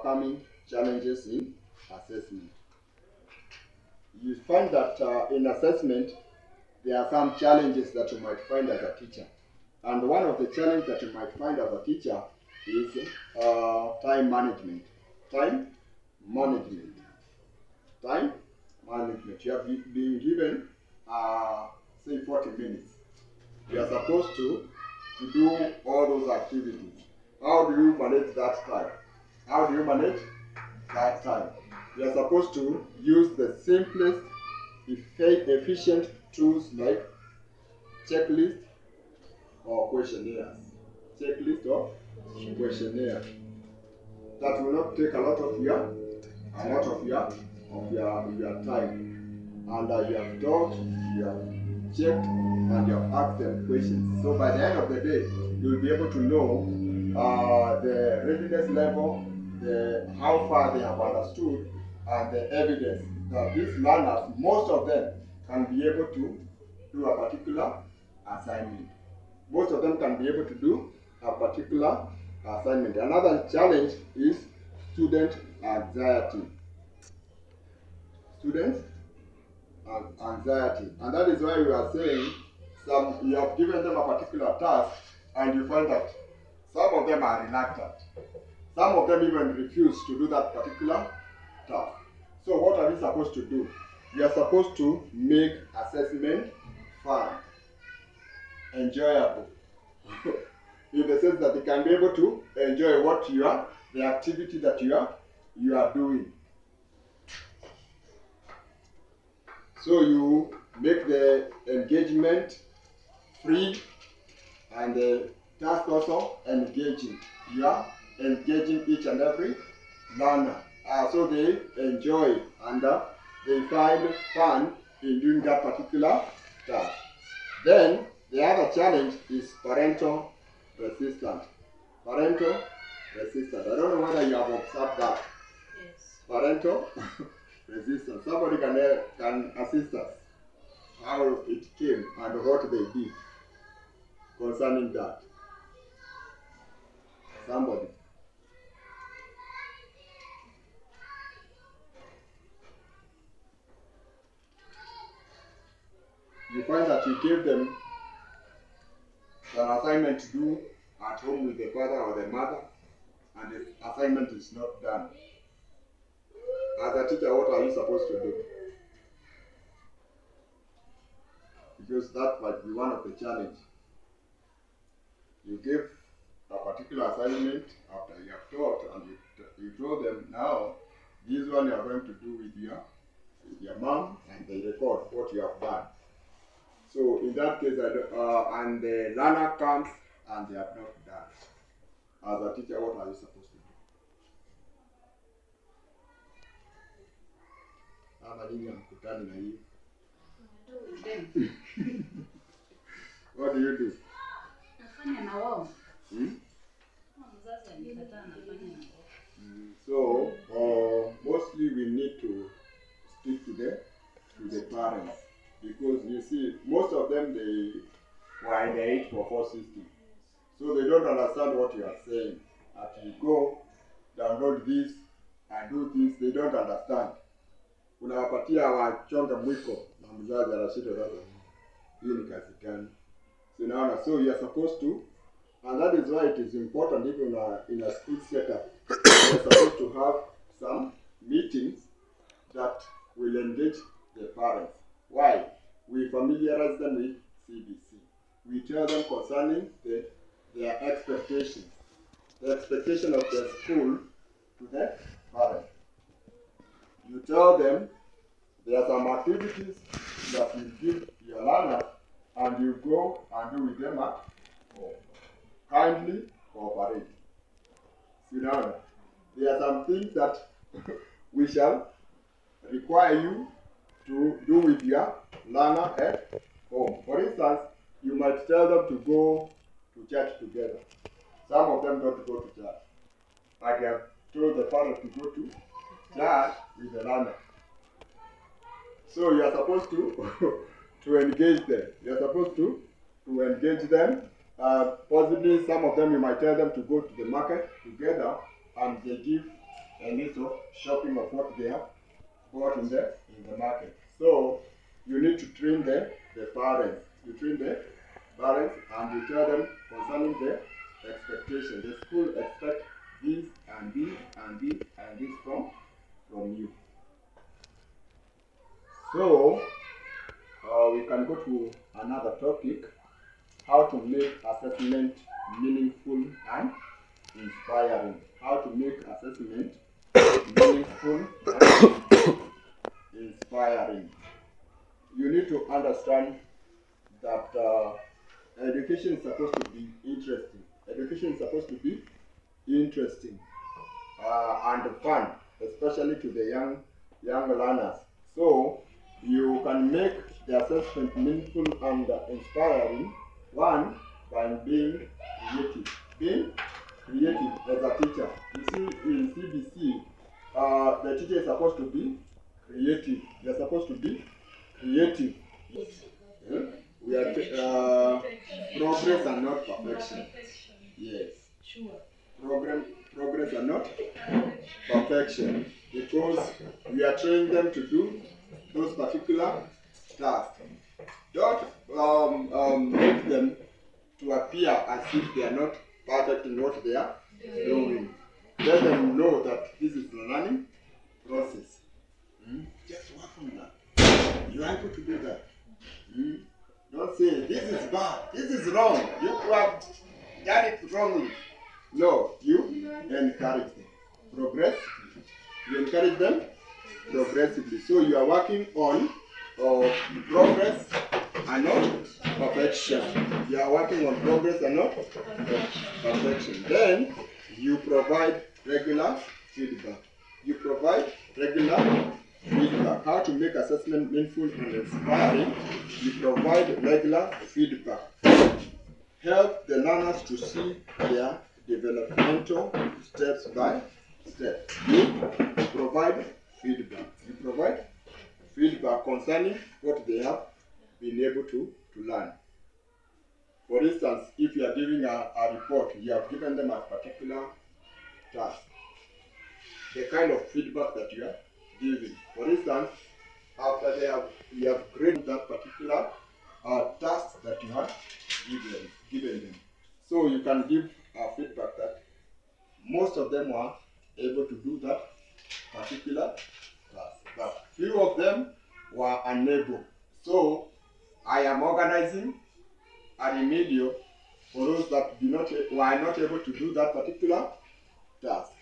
overcoming challenges in assessment. You find that in assessment, there are some challenges that you might find as a teacher. And one of the challenges that you might find as a teacher is time management. Time management. Time management. You have been given, say, 40 minutes. You are supposed to do all those activities. How do you manage that time? How do you manage that time? You are supposed to use the simplest, efficient tools like checklist or questionnaires. Checklist or questionnaire. That will not take a lot of your time. And you have taught, you have checked, and you have asked them questions. So by the end of the day, you'll be able to know the readiness level, how far they have understood, and the evidence that these learners, most of them, can be able to do a particular assignment. Most of them can be able to do a particular assignment. Another challenge is student anxiety. Student anxiety. And that is why we are saying you have given them a particular task and you find that some of them are reluctant. Some of them even refuse to do that particular task. So what are we supposed to do? We are supposed to make assessment fun, enjoyable. In the sense that they can be able to enjoy the activity that you are doing. So you make the engagement free and the task also engaging. You are engaging each and every learner. So they enjoy and they find fun in doing that particular task. Then the other challenge is parental resistance. Parental resistance. I don't know whether you have observed that. Yes. Parental resistance. Somebody can assist us how it came and what they did concerning that. Somebody. You find that you give them an assignment to do at home with the father or the mother, and the assignment is not done. As a teacher, what are you supposed to do? Because that might be one of the challenges. You give a particular assignment after you have taught, and you told them, now, this one you are going to do with your mom, and they record what you have done. So in that case, and the learner comes and they have not done. As a teacher, what are you supposed to do? What do you do? So mostly we need to speak to the parents, because you see most of them, they were in the 844 system, so they don't understand what you are saying. As you go download this and do this, they don't understand. Unawapatia wachonga mwiko na mzazi anashindwa sasa hiyo ni kazi gani? So you are supposed to, and that is why it is important even in a school setup, you are supposed to have some meetings that will engage the parents. Why? We familiarize them with CBC. We tell them concerning their expectations, the expectation of the school to the parents. You tell them there are some activities that you give your learners, and you go and do with them at home. Kindly cooperate. See now, there are some things that we shall require you to do with your learner at home. For instance, you might tell them to go to church together. Some of them don't go to church. I have told the parent to go to church with the learner. So you are supposed to engage them. You are supposed to engage them. Possibly some of them you might tell them to go to the market together, and they give a list of shopping of what they have bought in the market. So you need to train the parents. You train the parents and you tell them concerning the expectation. The school expects this and this and this and this from you. So we can go to another topic: how to make assessment meaningful and inspiring. How to make assessment meaningful and inspiring. You need to understand that education is supposed to be interesting. Education is supposed to be interesting and fun, especially to the young learners. So you can make the assessment meaningful and inspiring. One, by being creative. Being creative as a teacher. You see, in CBC, the teacher is supposed to be creative. They are supposed to be creative. Yeah? We are progress and not perfection. Yes. Progress and not perfection, because we are training them to do those particular tasks. Don't make them to appear as if they are not perfect in what they are doing. Let them know that this is the learning process. Just work on that. You are able to do that. Don't say, this is bad, this is wrong, you have done it wrongly. No, you encourage them. Progressively. You encourage them progressively. So you are working on progress and not perfection. You are working on progress and not perfection. Then you provide regular feedback. You provide regular feedback. How to make assessment meaningful and inspiring? You provide regular feedback. Help the learners to see their developmental steps by step. You provide feedback. You provide feedback concerning what they have been able to learn. For instance, if you are giving a report, you have given them a particular task. The kind of feedback that you are giving. For instance, after you have graded that particular task that you have given them. So you can give feedback that most of them were able to do that particular task, but few of them were unable. So I am organizing a remedial for those that were not able to do that particular task.